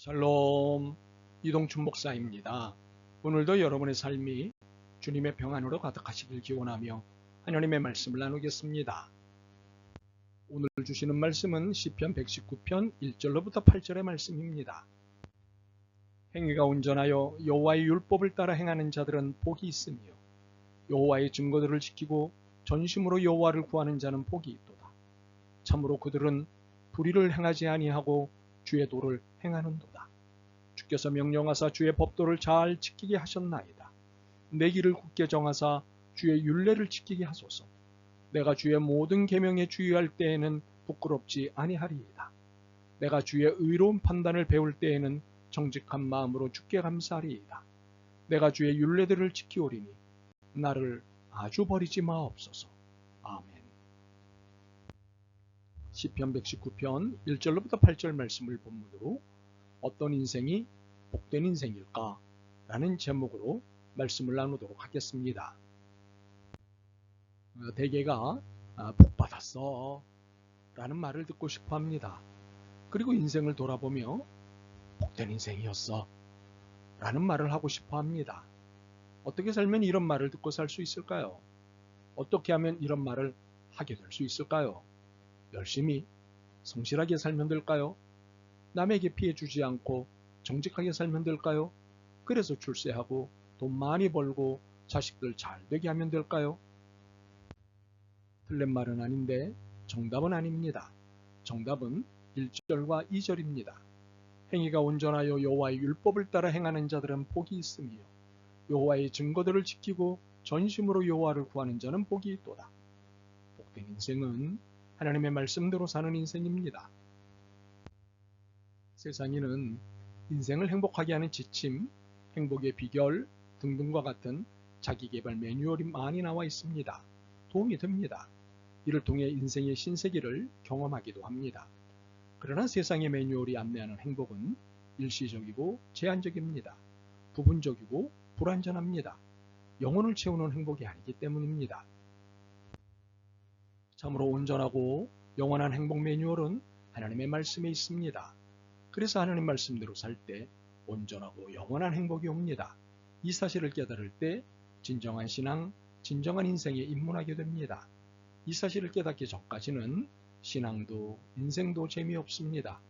샬롬, 이동춘 목사입니다. 오늘도 여러분의 삶이 주님의 평안으로 가득하시길 기원하며 하나님의 말씀을 나누겠습니다. 오늘 주시는 말씀은 시편 119편 1절로부터 8절의 말씀입니다. 행위가 온전하여 여호와의 율법을 따라 행하는 자들은 복이 있으며 여호와의 증거들을 지키고 전심으로 여호와를 구하는 자는 복이 있도다. 참으로 그들은 불의를 행하지 아니하고 주의 도를 행하는도다. 주께서 명령하사 주의 법도를 잘 지키게 하셨나이다. 내 길을 굳게 정하사 주의 율례를 지키게 하소서. 내가 주의 모든 계명에 주의할 때에는 부끄럽지 아니하리이다. 내가 주의 의로운 판단을 배울 때에는 정직한 마음으로 주께 감사하리이다. 내가 주의 율례들을 지키오리니 나를 아주 버리지 마옵소서. 아멘. 시편 119편 1절로부터 8절 말씀을 본문으로 어떤 인생이 복된 인생일까? 라는 제목으로 말씀을 나누도록 하겠습니다. 대개가 복받았어 라는 말을 듣고 싶어 합니다. 그리고 인생을 돌아보며 복된 인생이었어 라는 말을 하고 싶어 합니다. 어떻게 살면 이런 말을 듣고 살 수 있을까요? 어떻게 하면 이런 말을 하게 될 수 있을까요? 열심히 성실하게 살면 될까요? 남에게 피해 주지 않고 정직하게 살면 될까요? 그래서 출세하고 돈 많이 벌고 자식들 잘 되게 하면 될까요? 틀린 말은 아닌데 정답은 아닙니다. 정답은 1절과 2절입니다. 행위가 온전하여 여호와의 율법을 따라 행하는 자들은 복이 있으며 여호와의 증거들을 지키고 전심으로 여호와를 구하는 자는 복이 있도다. 복된 인생은 하나님의 말씀대로 사는 인생입니다. 세상에는 인생을 행복하게 하는 지침, 행복의 비결 등등과 같은 자기개발 매뉴얼이 많이 나와 있습니다. 도움이 됩니다. 이를 통해 인생의 신세계를 경험하기도 합니다. 그러나 세상의 매뉴얼이 안내하는 행복은 일시적이고 제한적입니다. 부분적이고 불완전합니다. 영혼을 채우는 행복이 아니기 때문입니다. 참으로 온전하고 영원한 행복 매뉴얼은 하나님의 말씀에 있습니다. 그래서 하나님 말씀대로 살 때 온전하고 영원한 행복이 옵니다. 이 사실을 깨달을 때 진정한 신앙, 진정한 인생에 입문하게 됩니다. 이 사실을 깨닫기 전까지는 신앙도 인생도 재미없습니다.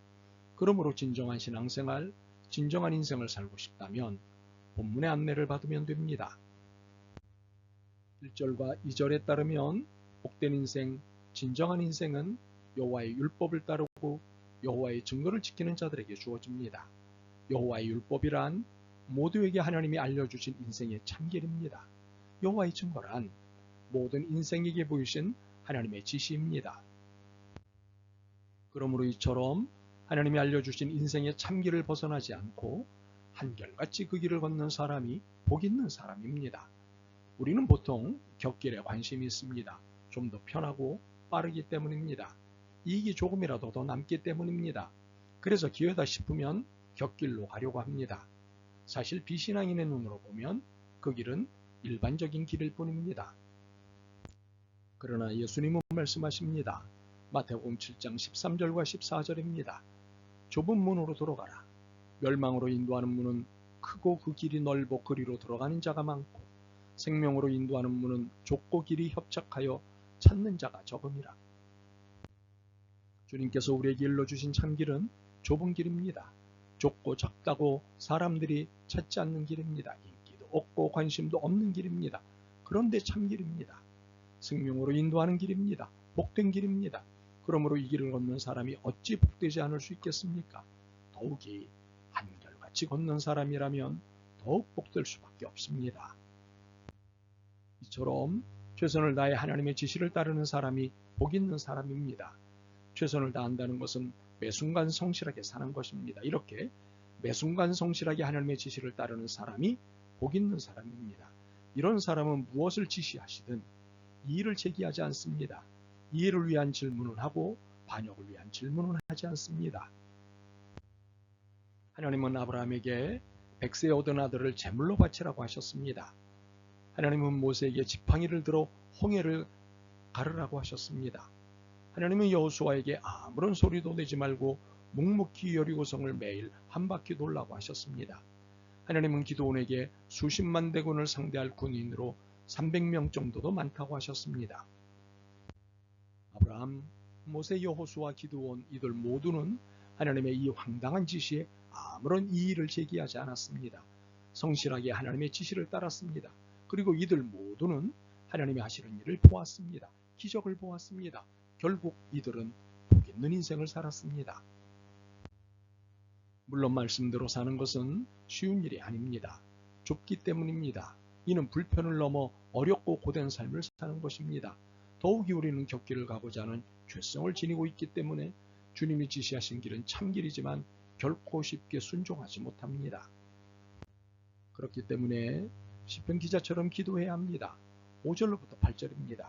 그러므로 진정한 신앙생활, 진정한 인생을 살고 싶다면 본문의 안내를 받으면 됩니다. 1절과 2절에 따르면 복된 인생, 진정한 인생은 여호와의 율법을 따르고 여호와의 증거를 지키는 자들에게 주어집니다. 여호와의 율법이란 모두에게 하나님이 알려주신 인생의 참길입니다. 여호와의 증거란 모든 인생에게 보이신 하나님의 지시입니다. 그러므로 이처럼 하나님이 알려주신 인생의 참길을 벗어나지 않고 한결같이 그 길을 걷는 사람이 복 있는 사람입니다. 우리는 보통 곁길에 관심이 있습니다. 좀 더 편하고 빠르기 때문입니다. 이익이 조금이라도 더 남기 때문입니다. 그래서 기회다 싶으면 곁길로 가려고 합니다. 사실 비신앙인의 눈으로 보면 그 길은 일반적인 길일 뿐입니다. 그러나 예수님은 말씀하십니다. 마태복음 7장 13절과 14절입니다. 좁은 문으로 들어가라. 멸망으로 인도하는 문은 크고 그 길이 넓고 그리로 들어가는 자가 많고 생명으로 인도하는 문은 좁고 길이 협착하여 찾는 자가 적음이라. 주님께서 우리에게 일러주신 참길은 좁은 길입니다. 좁고 작다고 사람들이 찾지 않는 길입니다. 인기도 없고 관심도 없는 길입니다. 그런데 참길입니다. 생명으로 인도하는 길입니다. 복된 길입니다. 그러므로 이 길을 걷는 사람이 어찌 복되지 않을 수 있겠습니까? 더욱이 한결같이 걷는 사람이라면 더욱 복될 수밖에 없습니다. 이처럼 최선을 다해 하나님의 지시를 따르는 사람이 복 있는 사람입니다. 최선을 다한다는 것은 매순간 성실하게 사는 것입니다. 이렇게 매순간 성실하게 하나님의 지시를 따르는 사람이 복 있는 사람입니다. 이런 사람은 무엇을 지시하시든 이의를 제기하지 않습니다. 이해를 위한 질문을 하고 반역을 위한 질문은 하지 않습니다. 하나님은 아브라함에게 100세 얻은 아들을 제물로 바치라고 하셨습니다. 하나님은 모세에게 지팡이를 들어 홍해를 가르라고 하셨습니다. 하나님은 여호수아에게 아무런 소리도 내지 말고 묵묵히 여리고성을 매일 한 바퀴 돌라고 하셨습니다. 하나님은 기드온에게 수십만 대군을 상대할 군인으로 300명 정도도 많다고 하셨습니다. 아브라함, 모세, 여호수아, 기드온 이들 모두는 하나님의 이 황당한 지시에 아무런 이의를 제기하지 않았습니다. 성실하게 하나님의 지시를 따랐습니다. 그리고 이들 모두는 하나님이 하시는 일을 보았습니다. 기적을 보았습니다. 결국 이들은 복 있는 인생을 살았습니다. 물론 말씀대로 사는 것은 쉬운 일이 아닙니다. 좁기 때문입니다. 이는 불편을 넘어 어렵고 고된 삶을 사는 것입니다. 더욱이 우리는 격길을 가고자 하는 죄성을 지니고 있기 때문에 주님이 지시하신 길은 참길이지만 결코 쉽게 순종하지 못합니다. 그렇기 때문에 시편 기자처럼 기도해야 합니다. 5절로부터 8절입니다.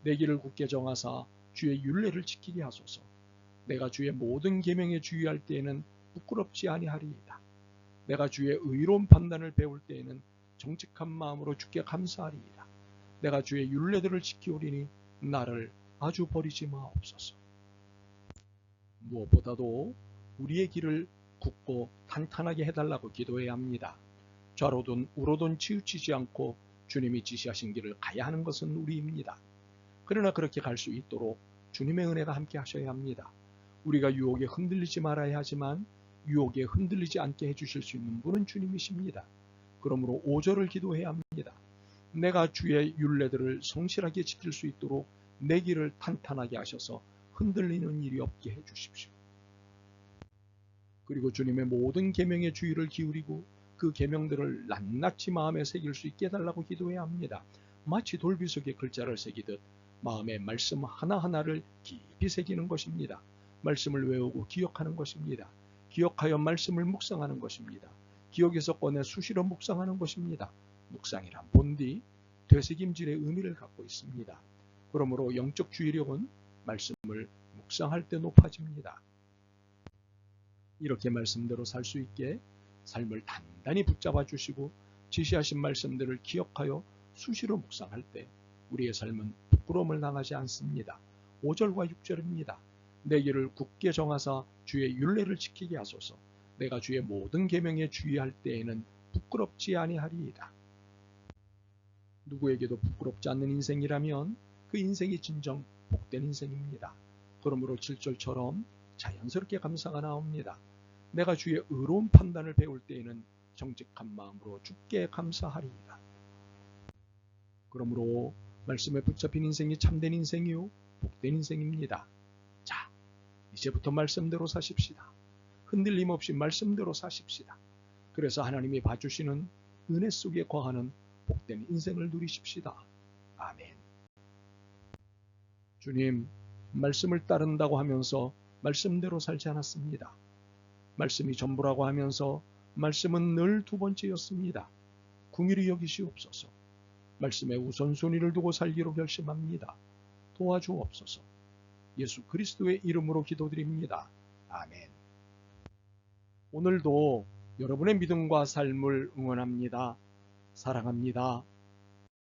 내 길을 굳게 정하사 주의 율례를 지키게 하소서. 내가 주의 모든 계명에 주의할 때에는 부끄럽지 아니하리이다. 내가 주의 의로운 판단을 배울 때에는 정직한 마음으로 주께 감사하리이다. 내가 주의 율례들을 지키오리니 나를 아주 버리지 마옵소서. 무엇보다도 우리의 길을 굳고 탄탄하게 해달라고 기도해야 합니다. 좌로든 우로든 치우치지 않고 주님이 지시하신 길을 가야 하는 것은 우리입니다. 그러나 그렇게 갈 수 있도록 주님의 은혜가 함께 하셔야 합니다. 우리가 유혹에 흔들리지 말아야 하지만 유혹에 흔들리지 않게 해주실 수 있는 분은 주님이십니다. 그러므로 5절을 기도해야 합니다. 내가 주의 율례들을 성실하게 지킬 수 있도록 내 길을 탄탄하게 하셔서 흔들리는 일이 없게 해주십시오. 그리고 주님의 모든 계명의 주의를 기울이고 그 계명들을 낱낱이 마음에 새길 수 있게 해달라고 기도해야 합니다. 마치 돌비 속에 글자를 새기듯 마음의 말씀 하나하나를 깊이 새기는 것입니다. 말씀을 외우고 기억하는 것입니다. 기억하여 말씀을 묵상하는 것입니다. 기억에서 꺼내 수시로 묵상하는 것입니다. 묵상이란 본디 되새김질의 의미를 갖고 있습니다. 그러므로 영적 주의력은 말씀을 묵상할 때 높아집니다. 이렇게 말씀대로 살 수 있게 삶을 단단히 붙잡아 주시고 지시하신 말씀들을 기억하여 수시로 묵상할 때 우리의 삶은 부끄러움을 당하지 않습니다. 5절과 6절입니다. 내 길을 굳게 정하사 주의 율례를 지키게 하소서. 내가 주의 모든 계명에 주의할 때에는 부끄럽지 아니하리이다. 누구에게도 부끄럽지 않는 인생이라면 그 인생이 진정 복된 인생입니다. 그러므로 7절처럼 자연스럽게 감사가 나옵니다. 내가 주의 의로운 판단을 배울 때에는 정직한 마음으로 주께 감사하리이다. 그러므로 말씀에 붙잡힌 인생이 참된 인생이요 복된 인생입니다. 자, 이제부터 말씀대로 사십시다. 흔들림 없이 말씀대로 사십시다. 그래서 하나님이 봐주시는 은혜 속에 거하는 복된 인생을 누리십시다. 아멘. 주님, 말씀을 따른다고 하면서 말씀대로 살지 않았습니다. 말씀이 전부라고 하면서 말씀은 늘 두 번째였습니다. 긍휼히 여기시옵소서. 말씀에 우선순위를 두고 살기로 결심합니다. 도와주옵소서. 예수 그리스도의 이름으로 기도드립니다. 아멘. 오늘도 여러분의 믿음과 삶을 응원합니다. 사랑합니다.